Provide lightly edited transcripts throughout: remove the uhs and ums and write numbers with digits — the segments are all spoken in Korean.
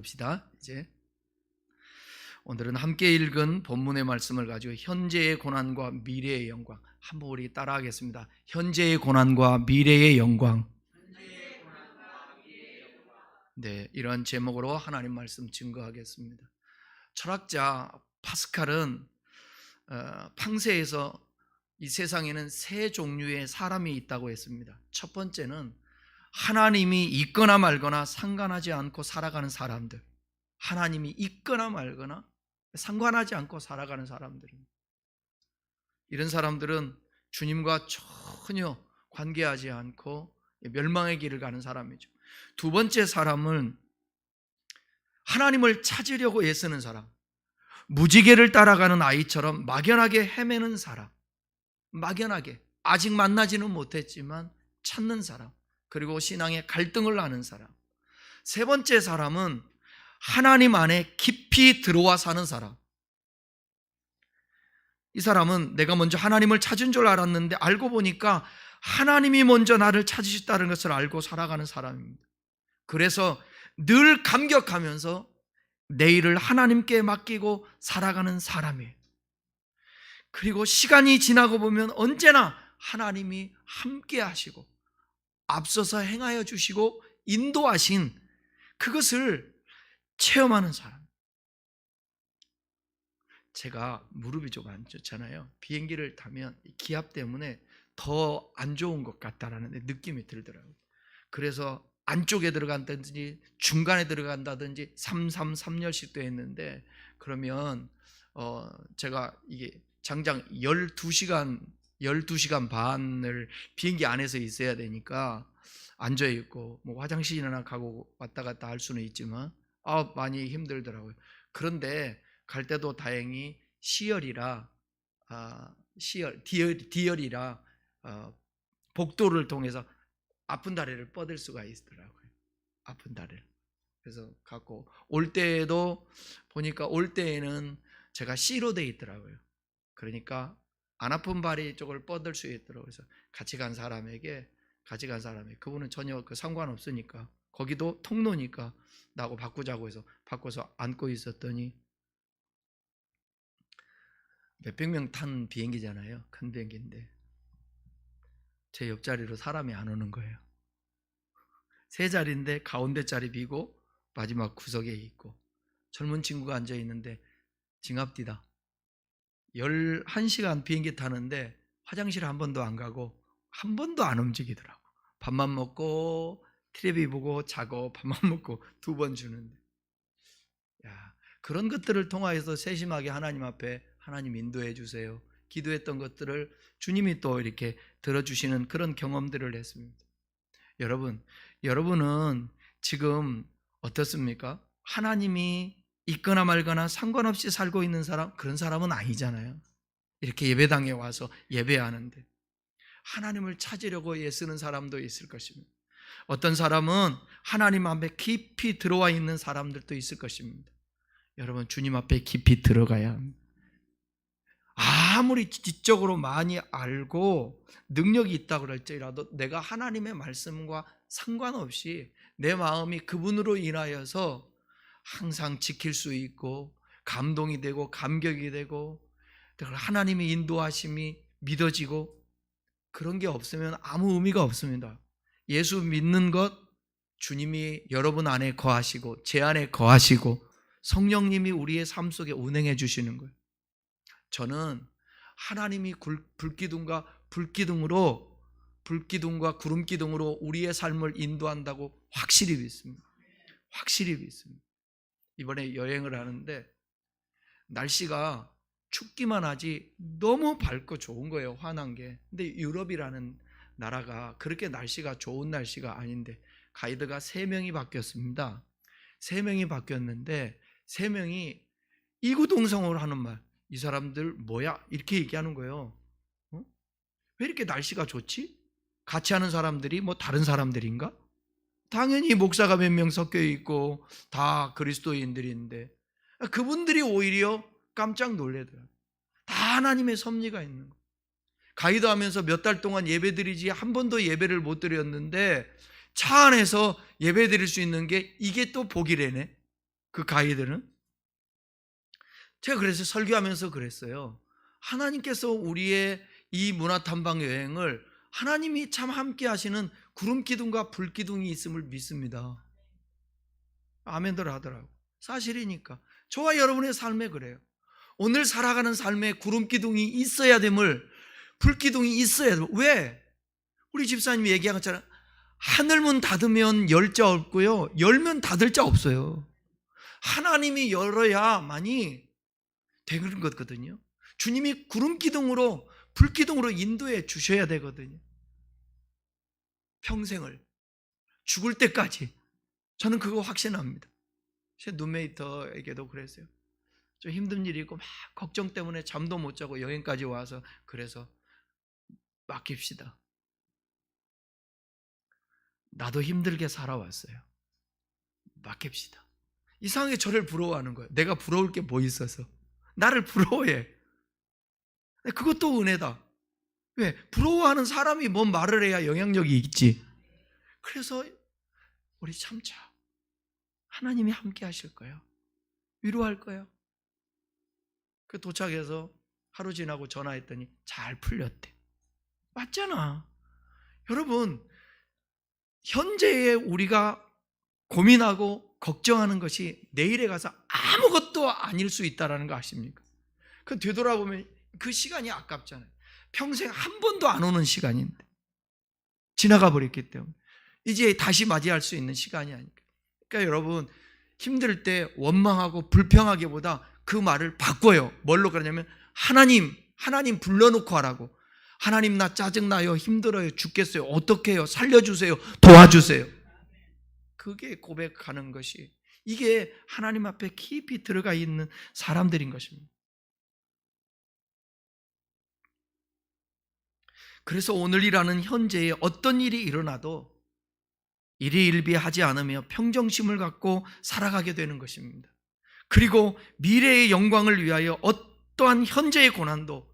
봅시다. 이제 오늘은 함께 읽은 본문의 말씀을 가지고 현재의 고난과 미래의 영광 한번 우리 따라하겠습니다. 현재의 고난과 미래의 영광. 네, 이런 제목으로 하나님 말씀 증거하겠습니다. 철학자 파스칼은 팡세에서 이 세상에는 세 종류의 사람이 있다고 했습니다. 첫 번째는 하나님이 있거나 말거나 상관하지 않고 살아가는 사람들, 하나님이 있거나 말거나 상관하지 않고 살아가는 사람들입니다. 이런 사람들은 주님과 전혀 관계하지 않고 멸망의 길을 가는 사람이죠. 두 번째 사람은 하나님을 찾으려고 애쓰는 사람, 무지개를 따라가는 아이처럼 막연하게 헤매는 사람, 막연하게 아직 만나지는 못했지만 찾는 사람, 그리고 신앙의 갈등을 나는 사람. 세 번째 사람은 하나님 안에 깊이 들어와 사는 사람. 이 사람은 내가 먼저 하나님을 찾은 줄 알았는데 알고 보니까 하나님이 먼저 나를 찾으셨다는 것을 알고 살아가는 사람입니다. 그래서 늘 감격하면서 내일을 하나님께 맡기고 살아가는 사람이에요. 그리고 시간이 지나고 보면 언제나 하나님이 함께 하시고 앞서서 행하여 주시고 인도하신 그것을 체험하는 사람. 제가 무릎이 좀 안 좋잖아요. 비행기를 타면 기압 때문에 더 안 좋은 것 같다라는 느낌이 들더라고요. 그래서 안쪽에 들어간다든지 중간에 들어간다든지 3-3-3열씩 되어 있는데, 그러면 제가 이게 장장 12시간 반을 비행기 안에서 있어야 되니까 앉아 있고 뭐 화장실이나 가고 왔다 갔다 할 수는 있지만 많이 힘들더라고요. 그런데 갈 때도 다행히 시열이라 디열이라 복도를 통해서 아픈 다리를 뻗을 수가 있더라고요. 아픈 다리를. 그래서 갖고 올 때에도 보니까 올 때에는 제가 C로 돼 있더라고요. 그러니까 안 아픈 발이 쪽을 뻗을 수 있도록. 그래서 같이 간 사람에게 그분은 전혀 상관없으니까 거기도 통로니까 나하고 바꾸자고 해서 바꿔서 앉고 있었더니 몇백 명 탄 비행기잖아요. 큰 비행기인데 제 옆자리로 사람이 안 오는 거예요. 세 자리인데 가운데 자리 비고 마지막 구석에 있고 젊은 친구가 앉아 있는데 징합디다. 11시간 비행기 타는데 화장실 한 번도 안 가고 한 번도 안 움직이더라고. 밥만 먹고 텔레비 보고 자고 밥만 먹고 2번 주는데, 그런 것들을 통하여서 세심하게 하나님 앞에 하나님 인도해 주세요 기도했던 것들을 주님이 또 이렇게 들어주시는 그런 경험들을 했습니다. 여러분은 지금 어떻습니까? 하나님이 있거나 말거나 상관없이 살고 있는 사람, 그런 사람은 아니잖아요. 이렇게 예배당에 와서 예배하는데 하나님을 찾으려고 애쓰는 사람도 있을 것입니다. 어떤 사람은 하나님 앞에 깊이 들어와 있는 사람들도 있을 것입니다. 여러분, 주님 앞에 깊이 들어가야 합니다. 아무리 지적으로 많이 알고 능력이 있다고 할지라도 내가 하나님의 말씀과 상관없이 내 마음이 그분으로 인하여서 항상 지킬 수 있고 감동이 되고 감격이 되고 하나님의 인도하심이 믿어지고 그런 게 없으면 아무 의미가 없습니다. 예수 믿는 것, 주님이 여러분 안에 거하시고 제 안에 거하시고 성령님이 우리의 삶 속에 운행해 주시는 거예요. 저는 하나님이 불기둥과 구름기둥으로 우리의 삶을 인도한다고 확실히 믿습니다. 확실히 믿습니다. 이번에 여행을 하는데 날씨가 춥기만 하지 너무 밝고 좋은 거예요. 환한 게. 근데 유럽이라는 나라가 그렇게 날씨가 좋은 날씨가 아닌데 가이드가 3명이 바뀌었습니다. 3명이 바뀌었는데 3명이 이구동성으로 하는 말, 이 사람들 뭐야? 이렇게 얘기하는 거예요. 왜 이렇게 날씨가 좋지? 같이 하는 사람들이 뭐 다른 사람들인가? 당연히 목사가 몇 명 섞여 있고 다 그리스도인들인데 그분들이 오히려 깜짝 놀래더라고요. 다 하나님의 섭리가 있는 거예요. 가이드하면서 몇 달 동안 예배드리지 한 번도 예배를 못 드렸는데 차 안에서 예배 드릴 수 있는 게 이게 또 복이래네. 그 가이드는. 제가 그래서 설교하면서 그랬어요. 하나님께서 우리의 이 문화탐방 여행을 하나님이 참 함께 하시는 구름기둥과 불기둥이 있음을 믿습니다. 아멘들 하더라고. 사실이니까. 저와 여러분의 삶에 그래요. 오늘 살아가는 삶에 구름기둥이 있어야 됨을, 불기둥이 있어야 됨을. 왜? 우리 집사님이 얘기한 것처럼 하늘문 닫으면 열 자 없고요, 열면 닫을 자 없어요. 하나님이 열어야만이 되는 거거든요. 주님이 구름기둥으로, 불기둥으로 인도해 주셔야 되거든요. 평생을, 죽을 때까지. 저는 그거 확신합니다. 제 룸메이터에게도 그랬어요. 좀 힘든 일이 있고 막 걱정 때문에 잠도 못 자고 여행까지 와서, 그래서 맡깁시다. 나도 힘들게 살아왔어요. 맡깁시다. 이상하게 저를 부러워하는 거예요. 내가 부러울 게 뭐 있어서. 나를 부러워해. 그것도 은혜다. 왜? 부러워하는 사람이 뭔 말을 해야 영향력이 있지. 그래서 우리 참자. 하나님이 함께 하실 거예요. 위로할 거예요. 그 도착해서 하루 지나고 전화했더니 잘 풀렸대. 맞잖아. 여러분, 현재에 우리가 고민하고 걱정하는 것이 내일에 가서 아무것도 아닐 수 있다는 거 아십니까? 그 되돌아보면 그 시간이 아깝잖아요. 평생 한 번도 안 오는 시간인데 지나가 버렸기 때문에 이제 다시 맞이할 수 있는 시간이 아니까. 그러니까 여러분, 힘들 때 원망하고 불평하기보다 그 말을 바꿔요. 뭘로 그러냐면 하나님 불러놓고 하라고. 하나님, 나 짜증나요, 힘들어요, 죽겠어요, 어떻게 해요, 살려주세요, 도와주세요. 그게 고백하는 것이, 이게 하나님 앞에 깊이 들어가 있는 사람들인 것입니다. 그래서 오늘이라는 현재에 어떤 일이 일어나도 일희일비하지 않으며 평정심을 갖고 살아가게 되는 것입니다. 그리고 미래의 영광을 위하여 어떠한 현재의 고난도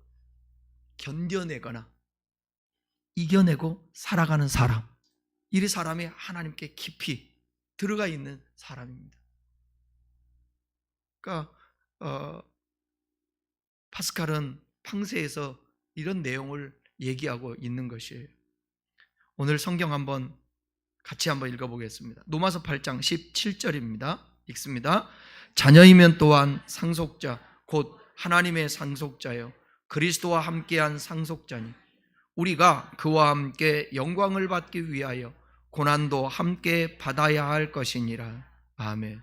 견뎌내거나 이겨내고 살아가는 사람, 이 사람이 하나님께 깊이 들어가 있는 사람입니다. 그러니까 파스칼은 팡세에서 이런 내용을 얘기하고 있는 것이에요. 오늘 성경 같이 한번 읽어보겠습니다. 로마서 8장 17절입니다. 읽습니다. 자녀이면 또한 상속자, 곧 하나님의 상속자요 그리스도와 함께한 상속자니 우리가 그와 함께 영광을 받기 위하여 고난도 함께 받아야 할 것이니라. 아멘.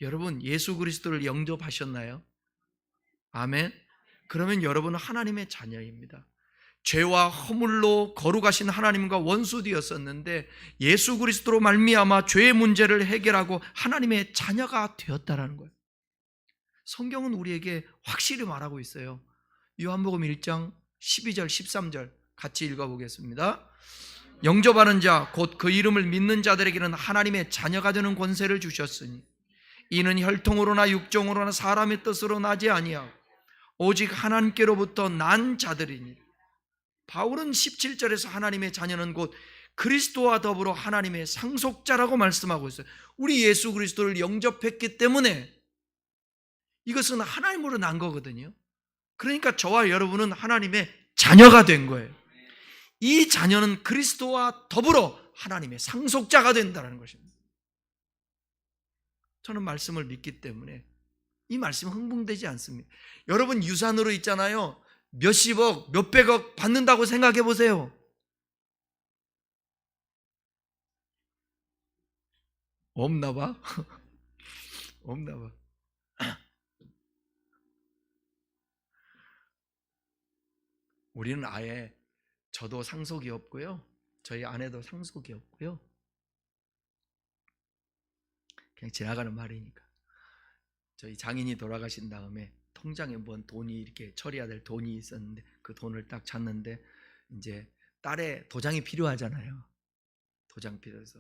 여러분, 예수 그리스도를 영접하셨나요? 아멘. 그러면 여러분은 하나님의 자녀입니다. 죄와 허물로 거룩하신 하나님과 원수되었었는데 예수 그리스도로 말미암아 죄의 문제를 해결하고 하나님의 자녀가 되었다라는 거예요. 성경은 우리에게 확실히 말하고 있어요. 요한복음 1장 12절 13절 같이 읽어보겠습니다. 영접하는 자 곧 그 이름을 믿는 자들에게는 하나님의 자녀가 되는 권세를 주셨으니 이는 혈통으로나 육정으로나 사람의 뜻으로 나지 아니하고 오직 하나님께로부터 난 자들이니. 바울은 17절에서 하나님의 자녀는 곧 그리스도와 더불어 하나님의 상속자라고 말씀하고 있어요. 우리 예수 그리스도를 영접했기 때문에 이것은 하나님으로 난 거거든요. 그러니까 저와 여러분은 하나님의 자녀가 된 거예요. 이 자녀는 그리스도와 더불어 하나님의 상속자가 된다는 것입니다. 저는 말씀을 믿기 때문에 이 말씀 흥분되지 않습니다. 여러분, 유산으로 있잖아요. 몇십억, 몇백억 받는다고 생각해 보세요. 없나 봐. 없나 봐. 우리는 아예, 저도 상속이 없고요, 저희 아내도 상속이 없고요. 그냥 지나가는 말이니까. 저희 장인이 돌아가신 다음에 통장에 뭔 돈이 이렇게 처리해야 될 돈이 있었는데 그 돈을 딱 찾는데 이제 딸의 도장이 필요하잖아요. 도장 필요해서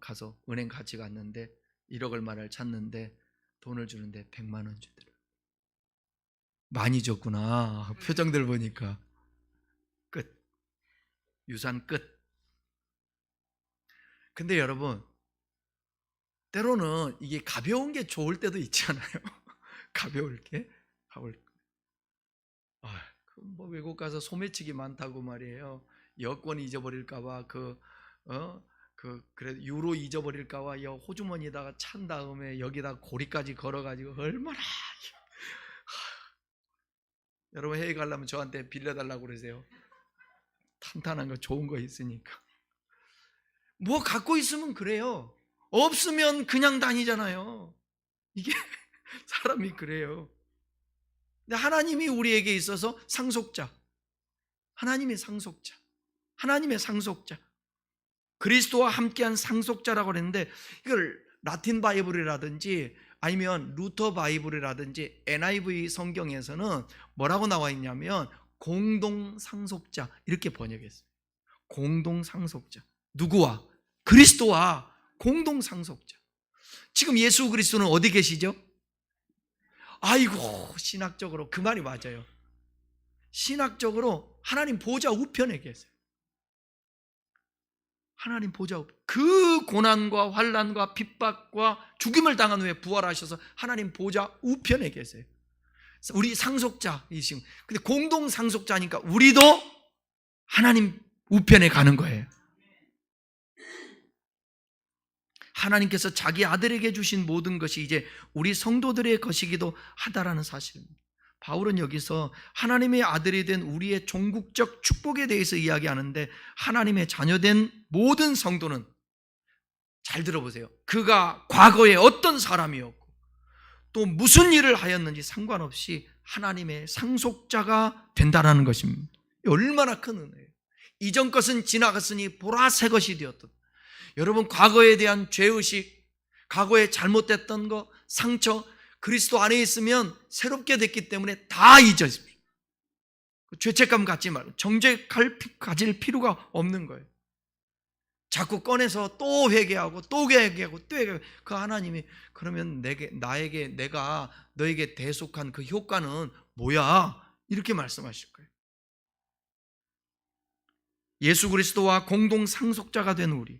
가서 은행 같이 갔는데 1억 얼마를 찾는데 돈을 주는데 100만 원 주더라고요. 많이 줬구나. 표정들 보니까. 끝. 유산 끝. 근데 여러분, 때로는 이게 가벼운 게 좋을 때도 있잖아요. 가벼울 게. 뭐 외국 가서 소매치기 많다고 말이에요. 여권 잊어버릴까봐 그래 유로 잊어버릴까봐 호주머니에다가 찬 다음에 여기다 고리까지 걸어가지고 얼마나 여러분 해외 가려면 저한테 빌려달라고 그러세요. 탄탄한 거 좋은 거 있으니까. 뭐 갖고 있으면 그래요. 없으면 그냥 다니잖아요. 이게 사람이 그래요. 근데 하나님이 우리에게 있어서 상속자, 하나님의 상속자, 하나님의 상속자, 그리스도와 함께한 상속자라고 그랬는데, 이걸 라틴 바이블이라든지 아니면 루터 바이블이라든지 NIV 성경에서는 뭐라고 나와 있냐면 공동 상속자 이렇게 번역했어요. 공동 상속자. 누구와? 그리스도와 공동 상속자. 지금 예수 그리스도는 어디 계시죠? 아이고, 신학적으로 그 말이 맞아요. 신학적으로 하나님 보좌 우편에 계세요. 하나님 보좌 우편. 그 고난과 환난과 핍박과 죽임을 당한 후에 부활하셔서 하나님 보좌 우편에 계세요. 우리 상속자이시고, 근데 공동 상속자니까 우리도 하나님 우편에 가는 거예요. 하나님께서 자기 아들에게 주신 모든 것이 이제 우리 성도들의 것이기도 하다라는 사실입니다. 바울은 여기서 하나님의 아들이 된 우리의 종국적 축복에 대해서 이야기하는데, 하나님의 자녀된 모든 성도는 잘 들어보세요. 그가 과거에 어떤 사람이었고 또 무슨 일을 하였는지 상관없이 하나님의 상속자가 된다는 것입니다. 얼마나 큰 은혜예요. 이전 것은 지나갔으니 보라 새 것이 되었다. 여러분, 과거에 대한 죄의식, 과거에 잘못됐던 거, 상처, 그리스도 안에 있으면 새롭게 됐기 때문에 다 잊어집니다. 죄책감 갖지 말고 가질 필요가 없는 거예요. 자꾸 꺼내서 또 회개하고 또 회개하고 또 회개하고, 그 하나님이 그러면 내가 너에게 대속한 그 효과는 뭐야? 이렇게 말씀하실 거예요. 예수 그리스도와 공동 상속자가 된 우리,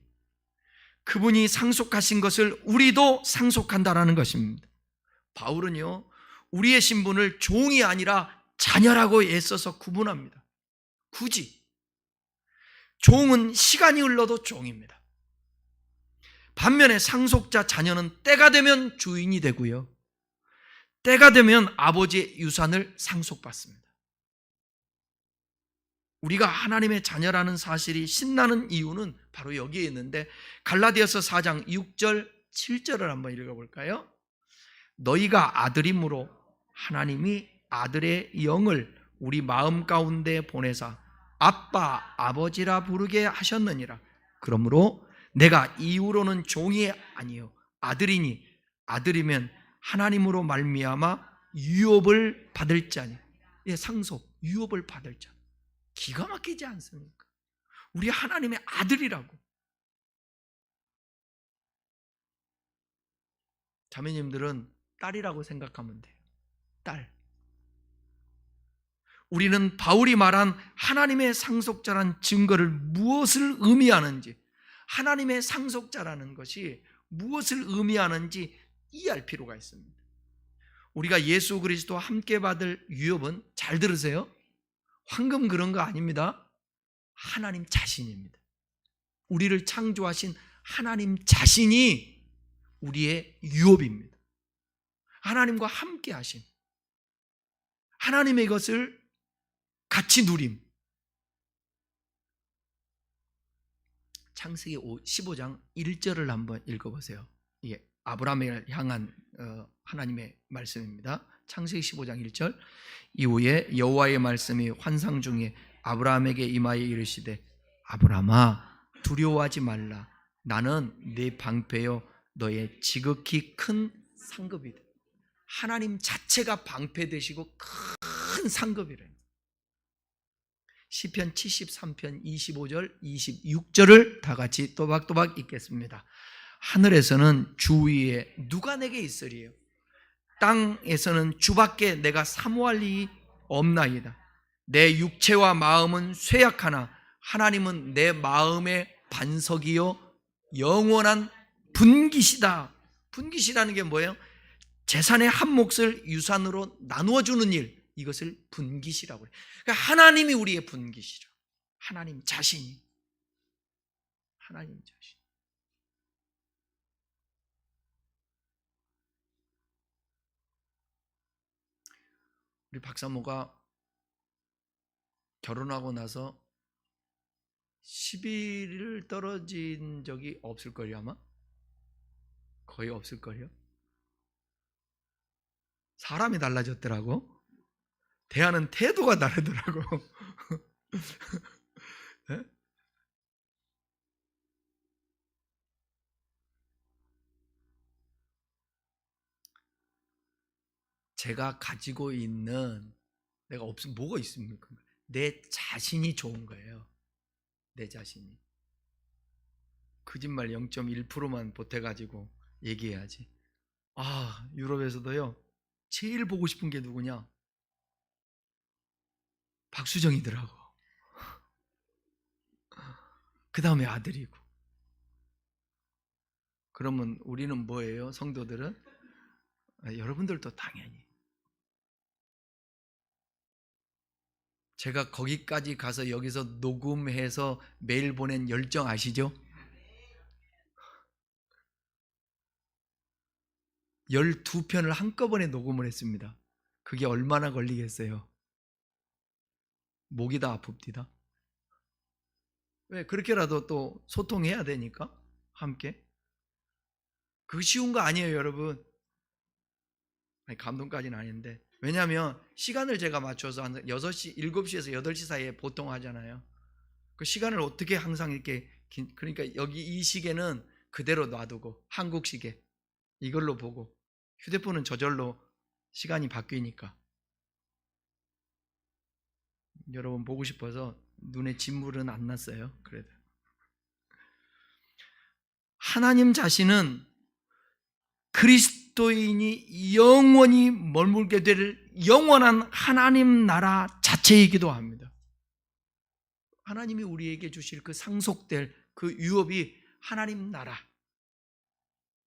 그분이 상속하신 것을 우리도 상속한다라는 것입니다. 바울은요, 우리의 신분을 종이 아니라 자녀라고 애써서 구분합니다. 굳이. 종은 시간이 흘러도 종입니다. 반면에 상속자 자녀는 때가 되면 주인이 되고요, 때가 되면 아버지의 유산을 상속받습니다. 우리가 하나님의 자녀라는 사실이 신나는 이유는 바로 여기에 있는데, 갈라디아서 4장 6절 7절을 한번 읽어볼까요? 너희가 아들임으로 하나님이 아들의 영을 우리 마음 가운데 보내사 아빠 아버지라 부르게 하셨느니라. 그러므로 내가 이후로는 종이 아니요 아들이니, 아들이면 하나님으로 말미암아 유업을 받을 자니. 상속, 유업을 받을 자. 기가 막히지 않습니까? 우리 하나님의 아들이라고. 자매님들은 딸이라고 생각하면 돼요. 딸. 우리는 바울이 말한 하나님의 상속자란 증거를 무엇을 의미하는지, 하나님의 상속자라는 것이 무엇을 의미하는지 이해할 필요가 있습니다. 우리가 예수 그리스도와 함께 받을 유업은, 잘 들으세요, 황금 그런 거 아닙니다. 하나님 자신입니다. 우리를 창조하신 하나님 자신이 우리의 유업입니다. 하나님과 함께 하신, 하나님의 것을 같이 누림. 창세기 15장 1절을 한번 읽어보세요. 이게 아브라함을 향한 하나님의 말씀입니다. 창세기 15장 1절. 이후에 여호와의 말씀이 환상 중에 아브라함에게 임하여 이르시되, 아브라함아 두려워하지 말라. 나는 네 방패요 너의 지극히 큰 상급이다. 하나님 자체가 방패 되시고 큰 상급이래요. 시편 73편 25절 26절을 다 같이 또박또박 읽겠습니다. 하늘에서는 주 위에 누가 내게 있으리요? 땅에서는 주밖에 내가 사모할 일이 없나이다. 내 육체와 마음은 쇠약하나 하나님은 내 마음의 반석이요 영원한 분기시다. 분깃이라는 게 뭐예요? 재산의 한 몫을 유산으로 나누어 주는 일, 이것을 분깃이라고 해요. 그러니까 하나님이 우리의 분깃이죠. 하나님 자신이. 하나님 자신. 우리 박사모가 결혼하고 나서 10일을 떨어진 적이 없을걸요, 아마? 거의 없을걸요? 사람이 달라졌더라고. 대하는 태도가 다르더라고. 네? 제가 가지고 있는, 내가 없으면 뭐가 있습니까? 내 자신이 좋은 거예요. 내 자신이. 거짓말 0.1%만 보태가지고 얘기해야지. 아, 유럽에서도요, 제일 보고 싶은 게 누구냐? 박수정이더라고. 그 다음에 아들이고. 그러면 우리는 뭐예요? 성도들은? 여러분들도 당연히. 제가 거기까지 가서 여기서 녹음해서 메일 보낸 열정 아시죠? 12편을 한꺼번에 녹음을 했습니다. 그게 얼마나 걸리겠어요? 목이 다 아픕디다. 왜? 그렇게라도 또 소통해야 되니까 함께. 그거 쉬운 거 아니에요, 여러분. 아니, 감동까지는 아닌데. 왜냐하면 시간을 제가 맞춰서 한 6시, 7시에서 8시 사이에 보통 하잖아요. 그 시간을 어떻게 항상 이렇게, 그러니까 여기 이 시계는 그대로 놔두고 한국 시계 이걸로 보고, 휴대폰은 저절로 시간이 바뀌니까. 여러분 보고 싶어서 눈에 진물은 안 났어요. 그래도 하나님 자신은 그리스도인이 영원히 머물게 될 영원한 하나님 나라 자체이기도 합니다. 하나님이 우리에게 주실 그 상속될 그 유업이 하나님 나라.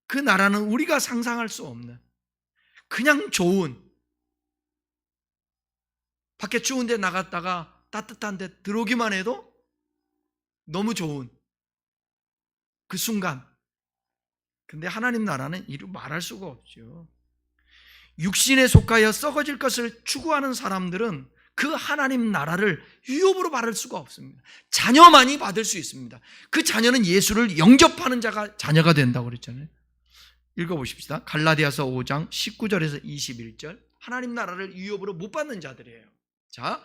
그 나라는 우리가 상상할 수 없는, 그냥 좋은, 밖에 추운 데 나갔다가 따뜻한 데 들어오기만 해도 너무 좋은 그 순간. 근데 하나님 나라는 이루 말할 수가 없죠. 육신에 속하여 썩어질 것을 추구하는 사람들은 그 하나님 나라를 유업으로 받을 수가 없습니다. 자녀만이 받을 수 있습니다. 그 자녀는 예수를 영접하는 자가 자녀가 된다고 그랬잖아요. 읽어보십시다. 갈라디아서 5장 19절에서 21절. 하나님 나라를 유업으로 못 받는 자들이에요. 자,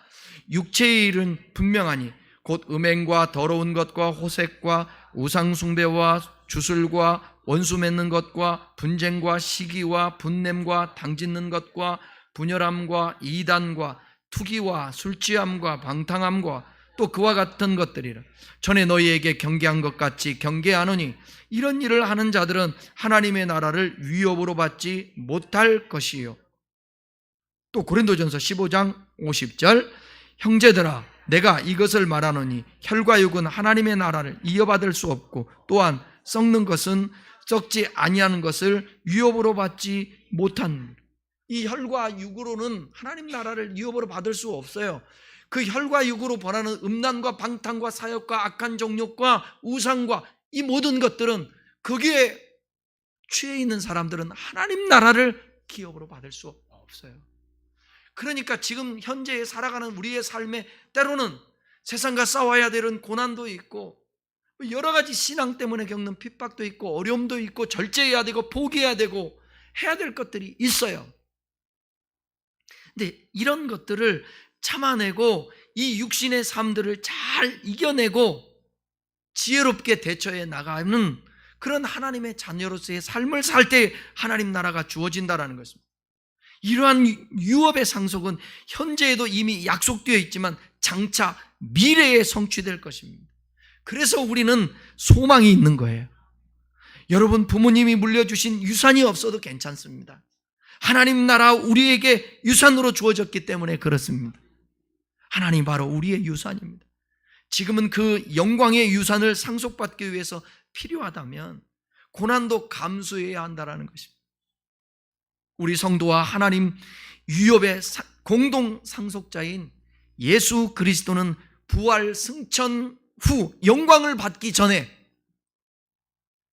육체의 일은 분명하니 곧 음행과 더러운 것과 호색과 우상숭배와 주술과 원수 맺는 것과 분쟁과 시기와 분냄과 당짓는 것과 분열함과 이단과 투기와 술취함과 방탕함과 또 그와 같은 것들이라. 전에 너희에게 경계한 것 같이 경계하노니 이런 일을 하는 자들은 하나님의 나라를 위협으로 받지 못할 것이요. 또 고린도전서 15장 50절. 형제들아, 내가 이것을 말하노니 혈과 육은 하나님의 나라를 이어받을 수 없고 또한 썩는 것은 썩지 아니하는 것을 위협으로 받지 못한. 이 혈과 육으로는 하나님 나라를 위협으로 받을 수 없어요. 그 혈과 육으로 벌하는 음란과 방탕과 사욕과 악한 정욕과 우상과 이 모든 것들은, 거기에 취해 있는 사람들은 하나님 나라를 기업으로 받을 수 없어요. 그러니까 지금 현재 살아가는 우리의 삶에 때로는 세상과 싸워야 되는 고난도 있고, 여러 가지 신앙 때문에 겪는 핍박도 있고 어려움도 있고 절제해야 되고 포기해야 되고 해야 될 것들이 있어요. 근데 이런 것들을 참아내고 이 육신의 삶들을 잘 이겨내고 지혜롭게 대처해 나가는 그런 하나님의 자녀로서의 삶을 살 때 하나님 나라가 주어진다는 것입니다. 이러한 유업의 상속은 현재에도 이미 약속되어 있지만 장차 미래에 성취될 것입니다. 그래서 우리는 소망이 있는 거예요. 여러분, 부모님이 물려주신 유산이 없어도 괜찮습니다. 하나님 나라 우리에게 유산으로 주어졌기 때문에 그렇습니다. 하나님 바로 우리의 유산입니다. 지금은 그 영광의 유산을 상속받기 위해서 필요하다면 고난도 감수해야 한다는 것입니다. 우리 성도와 하나님 유업의 공동 상속자인 예수 그리스도는 부활 승천 후 영광을 받기 전에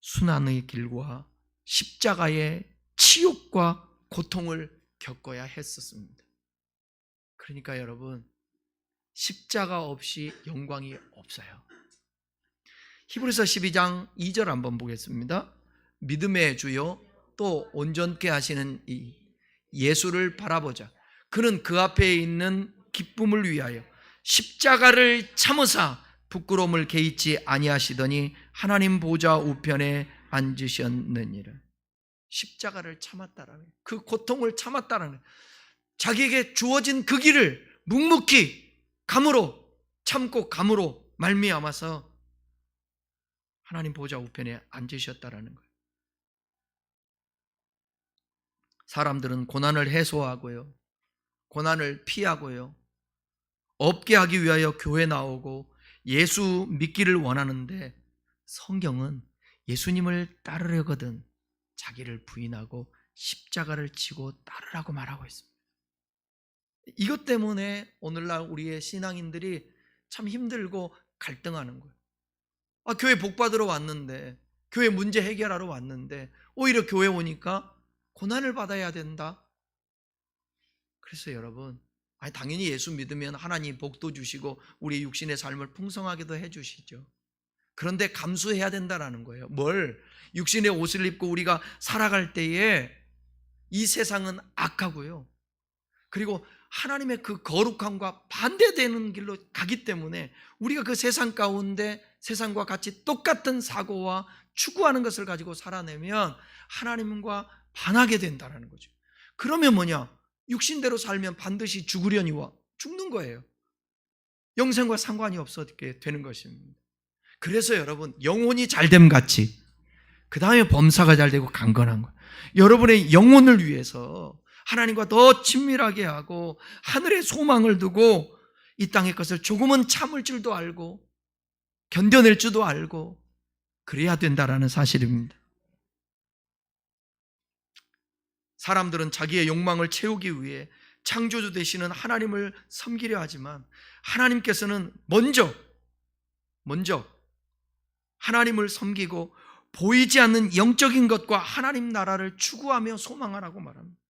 순환의 길과 십자가의 치욕과 고통을 겪어야 했었습니다. 그러니까 여러분, 십자가 없이 영광이 없어요. 히브리서 12장 2절 한번 보겠습니다. 믿음의 주요 또 온전케 하시는 이 예수를 바라보자. 그는 그 앞에 있는 기쁨을 위하여 십자가를 참으사 부끄러움을 개의치 아니하시더니 하나님 보좌 우편에 앉으셨느니라. 십자가를 참았다라는, 그 고통을 참았다라는, 자기에게 주어진 그 길을 묵묵히 감으로 참고 감으로 말미암아서 하나님 보좌 우편에 앉으셨다라는 거예요. 사람들은 고난을 해소하고요, 고난을 피하고요, 없게 하기 위하여 교회 나오고 예수 믿기를 원하는데, 성경은 예수님을 따르려거든 자기를 부인하고 십자가를 지고 따르라고 말하고 있습니다. 이것 때문에 오늘날 우리의 신앙인들이 참 힘들고 갈등하는 거예요. 교회 복 받으러 왔는데, 교회 문제 해결하러 왔는데 오히려 교회 오니까 고난을 받아야 된다. 그래서 여러분, 당연히 예수 믿으면 하나님 복도 주시고 우리 육신의 삶을 풍성하게도 해주시죠. 그런데 감수해야 된다는 거예요. 뭘? 육신의 옷을 입고 우리가 살아갈 때에 이 세상은 악하고요, 그리고 하나님의 그 거룩함과 반대되는 길로 가기 때문에 우리가 그 세상 가운데 세상과 같이 똑같은 사고와 추구하는 것을 가지고 살아내면 하나님과 반하게 된다는 거죠. 그러면 뭐냐? 육신대로 살면 반드시 죽으려니와 죽는 거예요. 영생과 상관이 없게 되는 것입니다. 그래서 여러분, 영혼이 잘됨 같이 그 다음에 범사가 잘되고 강건한 거예요. 여러분의 영혼을 위해서 하나님과 더 친밀하게 하고 하늘의 소망을 두고 이 땅의 것을 조금은 참을 줄도 알고 견뎌낼 줄도 알고 그래야 된다라는 사실입니다. 사람들은 자기의 욕망을 채우기 위해 창조주 되시는 하나님을 섬기려 하지만 하나님께서는 먼저 하나님을 섬기고 보이지 않는 영적인 것과 하나님 나라를 추구하며 소망하라고 말합니다.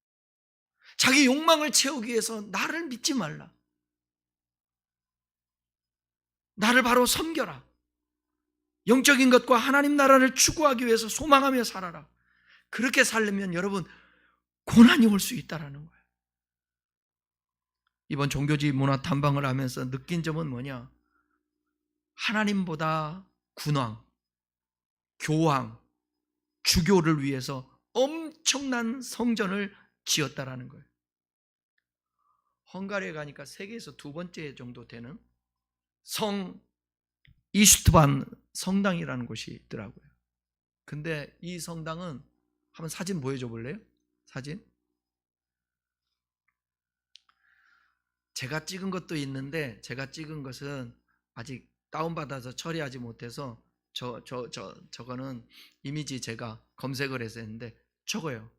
자기 욕망을 채우기 위해서 나를 믿지 말라. 나를 바로 섬겨라. 영적인 것과 하나님 나라를 추구하기 위해서 소망하며 살아라. 그렇게 살려면 여러분, 고난이 올 수 있다는 거예요. 이번 종교주의 문화 탐방을 하면서 느낀 점은 뭐냐? 하나님보다 군왕, 교황, 주교를 위해서 엄청난 성전을 지었다라는 거예요. 헝가리에 가니까 세계에서 두 번째 정도 되는 성 이슈트반 성당이라는 곳이 있더라고요. 근데 이 성당은, 한번 사진 보여줘 볼래요? 사진? 제가 찍은 것도 있는데 제가 찍은 것은 아직 다운받아서 처리하지 못해서 저거는 이미지 제가 검색을 해서 했는데 저거요.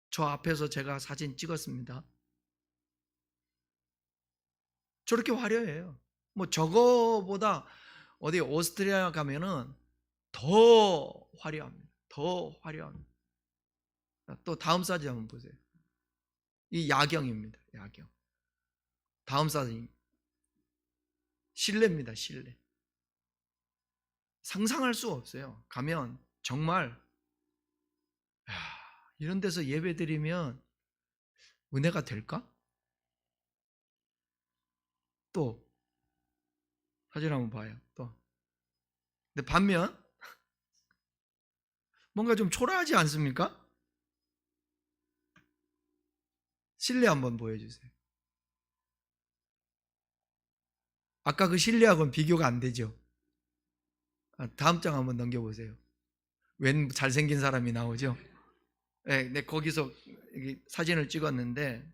저 앞에서 제가 사진 찍었습니다. 저렇게 화려해요. 뭐 저거보다 어디 오스트리아 가면은 더 화려합니다. 더 화려합니다. 또 다음 사진 한번 보세요. 이 야경입니다. 야경. 다음 사진. 실내입니다. 실내. 상상할 수 없어요. 가면 정말 이런 데서 예배드리면 은혜가 될까? 또 사진 한번 봐요. 또. 근데 반면 뭔가 좀 초라하지 않습니까? 실내 한번 보여주세요. 아까 그 실내하고는 비교가 안 되죠. 다음 장 한번 넘겨보세요. 웬 잘생긴 사람이 나오죠? 네, 거기서 사진을 찍었는데,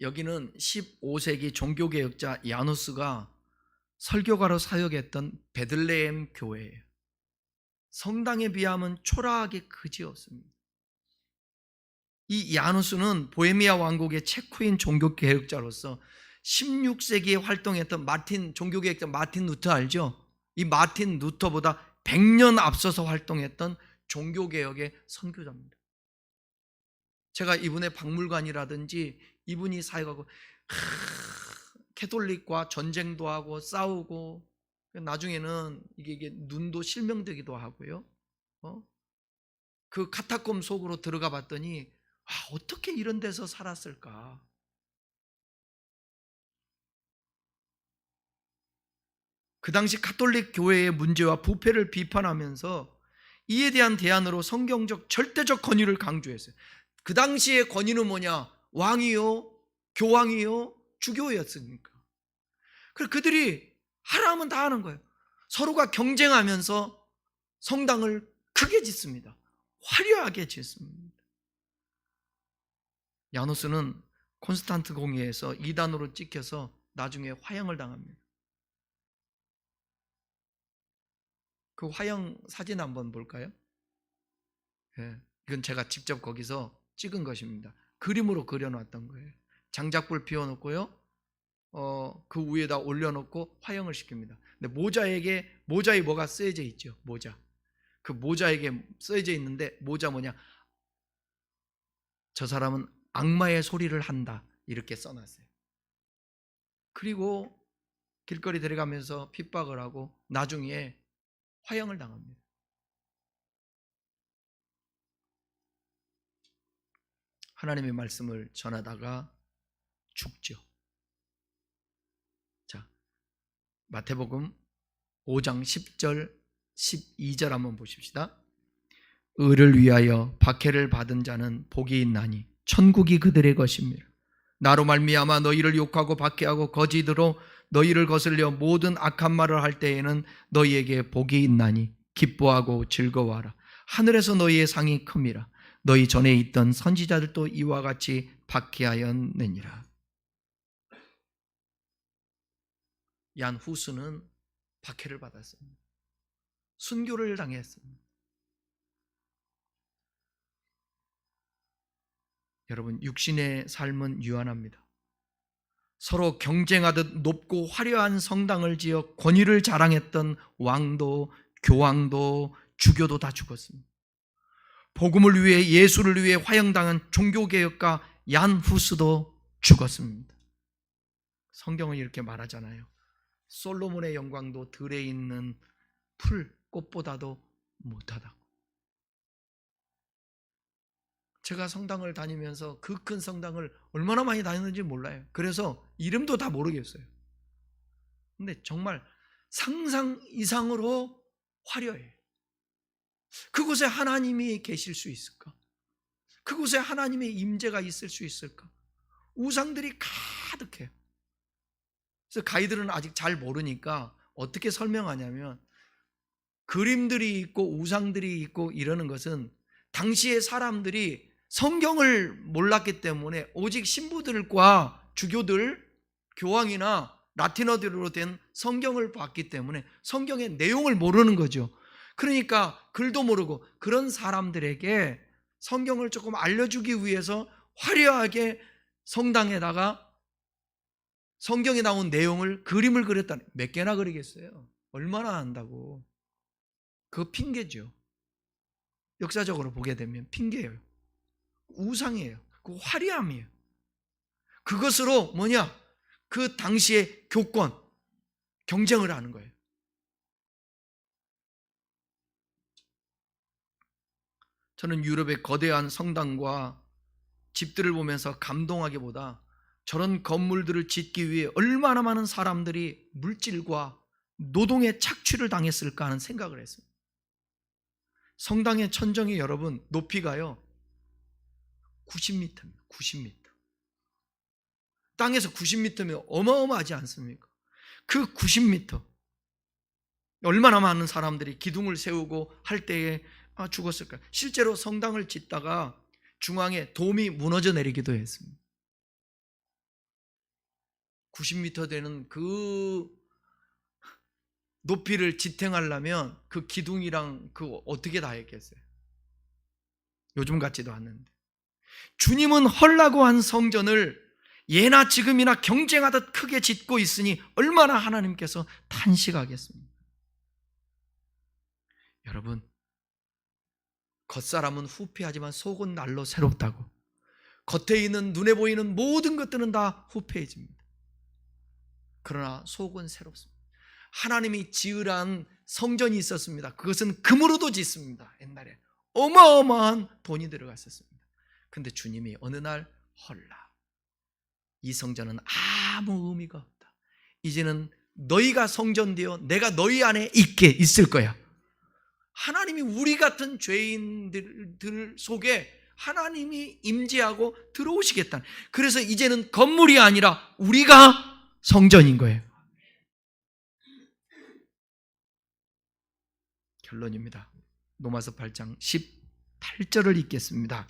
여기는 15세기 종교개혁자 야누스가 설교가로 사역했던 베들레헴 교회예요. 성당에 비하면 초라하게 그지없습니다. 이 야누스는 보헤미아 왕국의 체코인 종교개혁자로서 16세기에 활동했던 종교개혁자 마틴 루터 알죠? 이 마틴 루터보다 100년 앞서서 활동했던 종교개혁의 선교자입니다. 제가 이분의 박물관이라든지 이분이 사역하고 캐톨릭과 전쟁도 하고 싸우고 나중에는 이게 눈도 실명되기도 하고요. 그 카타콤 속으로 들어가 봤더니 어떻게 이런 데서 살았을까? 그 당시 가톨릭 교회의 문제와 부패를 비판하면서 이에 대한 대안으로 성경적 절대적 권위를 강조했어요. 그 당시의 권위는 뭐냐? 왕이요, 교황이요, 주교였으니까. 그래서 그들이 하라면 다 하는 거예요. 서로가 경쟁하면서 성당을 크게 짓습니다. 화려하게 짓습니다. 야누스는 콘스탄트 공회에서 이단으로 찍혀서 나중에 화형을 당합니다. 그 화형 사진 한번 볼까요? 네, 이건 제가 직접 거기서 찍은 것입니다. 그림으로 그려놨던 거예요. 장작불 피워놓고요, 그 위에다 올려놓고 화형을 시킵니다. 근데 모자에 뭐가 쓰여져 있죠? 모자. 그 모자에게 쓰여져 있는데 모자 뭐냐? 저 사람은 악마의 소리를 한다, 이렇게 써놨어요. 그리고 길거리 데려가면서 핍박을 하고 나중에 화형을 당합니다. 하나님의 말씀을 전하다가 죽죠. 자, 마태복음 5장 10절 12절 한번 보십시다. 의를 위하여 박해를 받은 자는 복이 있나니 천국이 그들의 것입니다. 나로 말미암아 너희를 욕하고 박해하고 거짓으로 너희를 거슬려 모든 악한 말을 할 때에는 너희에게 복이 있나니 기뻐하고 즐거워하라. 하늘에서 너희의 상이 큼이라. 너희 전에 있던 선지자들도 이와 같이 박해하였느니라. 얀 후스는 박해를 받았습니다. 순교를 당했습니다. 여러분, 육신의 삶은 유한합니다. 서로 경쟁하듯 높고 화려한 성당을 지어 권위를 자랑했던 왕도, 교황도, 주교도 다 죽었습니다. 복음을 위해, 예수를 위해 화형당한 종교개혁가 얀 후스도 죽었습니다. 성경은 이렇게 말하잖아요. 솔로몬의 영광도 들에 있는 풀, 꽃보다도 못하다고. 제가 성당을 다니면서 그 큰 성당을 얼마나 많이 다녔는지 몰라요. 그래서 이름도 다 모르겠어요. 근데 정말 상상 이상으로 화려해요. 그곳에 하나님이 계실 수 있을까? 그곳에 하나님의 임재가 있을 수 있을까? 우상들이 가득해요. 그래서 가이드는 아직 잘 모르니까 어떻게 설명하냐면, 그림들이 있고 우상들이 있고 이러는 것은 당시의 사람들이 성경을 몰랐기 때문에 오직 신부들과 주교들, 교황이나 라틴어들로 된 성경을 봤기 때문에 성경의 내용을 모르는 거죠. 그러니까 글도 모르고 그런 사람들에게 성경을 조금 알려주기 위해서 화려하게 성당에다가 성경에 나온 내용을 그림을 그렸다. 몇 개나 그리겠어요? 얼마나 한다고. 그거 핑계죠. 역사적으로 보게 되면 핑계예요. 우상이에요. 그 화려함이에요. 그것으로 뭐냐? 그 당시의 교권, 경쟁을 하는 거예요. 저는 유럽의 거대한 성당과 집들을 보면서 감동하기보다 저런 건물들을 짓기 위해 얼마나 많은 사람들이 물질과 노동의 착취를 당했을까 하는 생각을 했어요. 성당의 천정이 여러분 높이가요 90m입니다. 90m. 땅에서 90m면 어마어마하지 않습니까? 그 90m 얼마나 많은 사람들이 기둥을 세우고 할 때에 죽었을까? 실제로 성당을 짓다가 중앙에 돔이 무너져 내리기도 했습니다. 90m 되는 그 높이를 지탱하려면 그 기둥이랑 그 어떻게 다 했겠어요? 요즘 같지도 않는데. 주님은 헐라고 한 성전을 예나 지금이나 경쟁하듯 크게 짓고 있으니 얼마나 하나님께서 탄식하겠습니까? 여러분, 겉사람은 후패하지만 속은 날로 새롭다고. 겉에 있는 눈에 보이는 모든 것들은 다 후패해집니다. 그러나 속은 새롭습니다. 하나님이 지으란 성전이 있었습니다. 그것은 금으로도 짓습니다. 옛날에 어마어마한 돈이 들어갔었습니다. 근데 주님이 어느 날 헐라, 이 성전은 아무 의미가 없다. 이제는 너희가 성전되어 내가 너희 안에 있을 거야. 하나님이 우리 같은 죄인들 속에 하나님이 임재하고 들어오시겠다. 그래서 이제는 건물이 아니라 우리가 성전인 거예요. 결론입니다. 로마서 8장 18절을 읽겠습니다.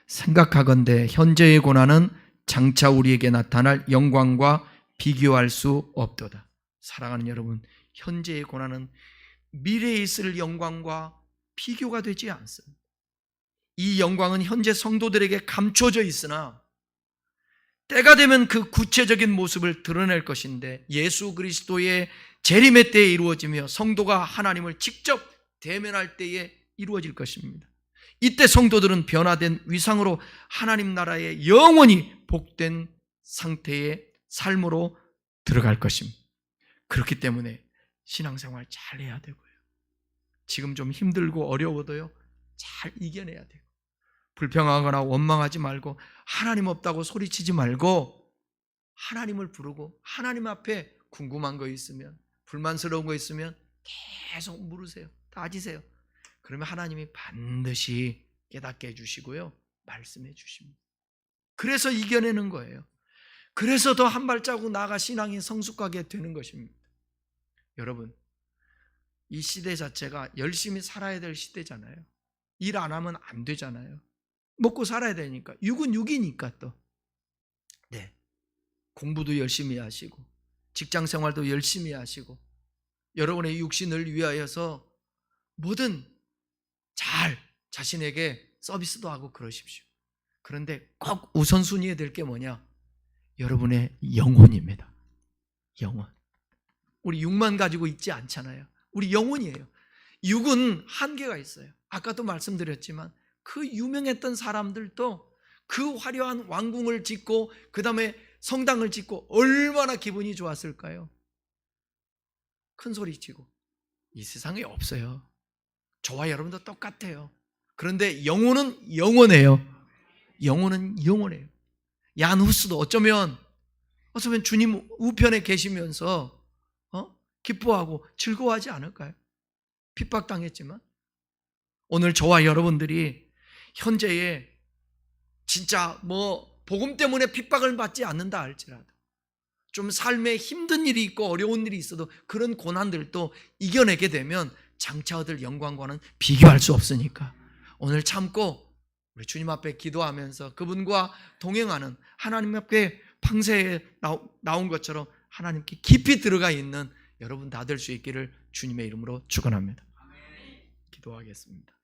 생각하건대 현재의 고난은 장차 우리에게 나타날 영광과 비교할 수 없도다. 사랑하는 여러분, 현재의 고난은 미래에 있을 영광과 비교가 되지 않습니다. 이 영광은 현재 성도들에게 감춰져 있으나 때가 되면 그 구체적인 모습을 드러낼 것인데, 예수 그리스도의 재림의 때에 이루어지며 성도가 하나님을 직접 대면할 때에 이루어질 것입니다. 이때 성도들은 변화된 위상으로 하나님 나라에 영원히 복된 상태의 삶으로 들어갈 것입니다. 그렇기 때문에 신앙생활 잘 해야 되고요. 지금 좀 힘들고 어려워도요, 잘 이겨내야 되고, 불평하거나 원망하지 말고, 하나님 없다고 소리치지 말고 하나님을 부르고, 하나님 앞에 궁금한 거 있으면, 불만스러운 거 있으면 계속 물으세요. 따지세요. 그러면 하나님이 반드시 깨닫게 해주시고요, 말씀해 주십니다. 그래서 이겨내는 거예요. 그래서 더 한 발자국 나아가 신앙이 성숙하게 되는 것입니다. 여러분, 이 시대 자체가 열심히 살아야 될 시대잖아요. 일 안 하면 안 되잖아요. 먹고 살아야 되니까. 육은 육이니까 또. 네. 공부도 열심히 하시고, 직장 생활도 열심히 하시고, 여러분의 육신을 위하여서 뭐든 잘 자신에게 서비스도 하고 그러십시오. 그런데 꼭 우선순위에 될 게 뭐냐? 여러분의 영혼입니다. 영혼. 우리 육만 가지고 있지 않잖아요. 우리 영혼이에요. 육은 한계가 있어요. 아까도 말씀드렸지만 그 유명했던 사람들도 그 화려한 왕궁을 짓고 그 다음에 성당을 짓고 얼마나 기분이 좋았을까요? 큰 소리 치고. 이 세상에 없어요. 저와 여러분도 똑같아요. 그런데 영혼은 영원해요. 영혼은 영원해요. 얀 후스도 어쩌면 주님 우편에 계시면서 기뻐하고 즐거워하지 않을까요? 핍박당했지만. 오늘 저와 여러분들이 현재에 진짜 복음 때문에 핍박을 받지 않는다 할지라도, 좀 삶에 힘든 일이 있고 어려운 일이 있어도 그런 고난들도 이겨내게 되면 장차 얻을 영광과는 비교할 수 없으니까 오늘 참고 우리 주님 앞에 기도하면서 그분과 동행하는, 하나님 앞에 방세에 나온 것처럼 하나님께 깊이 들어가 있는 여러분 다 될 수 있기를 주님의 이름으로 축원합니다. 기도하겠습니다.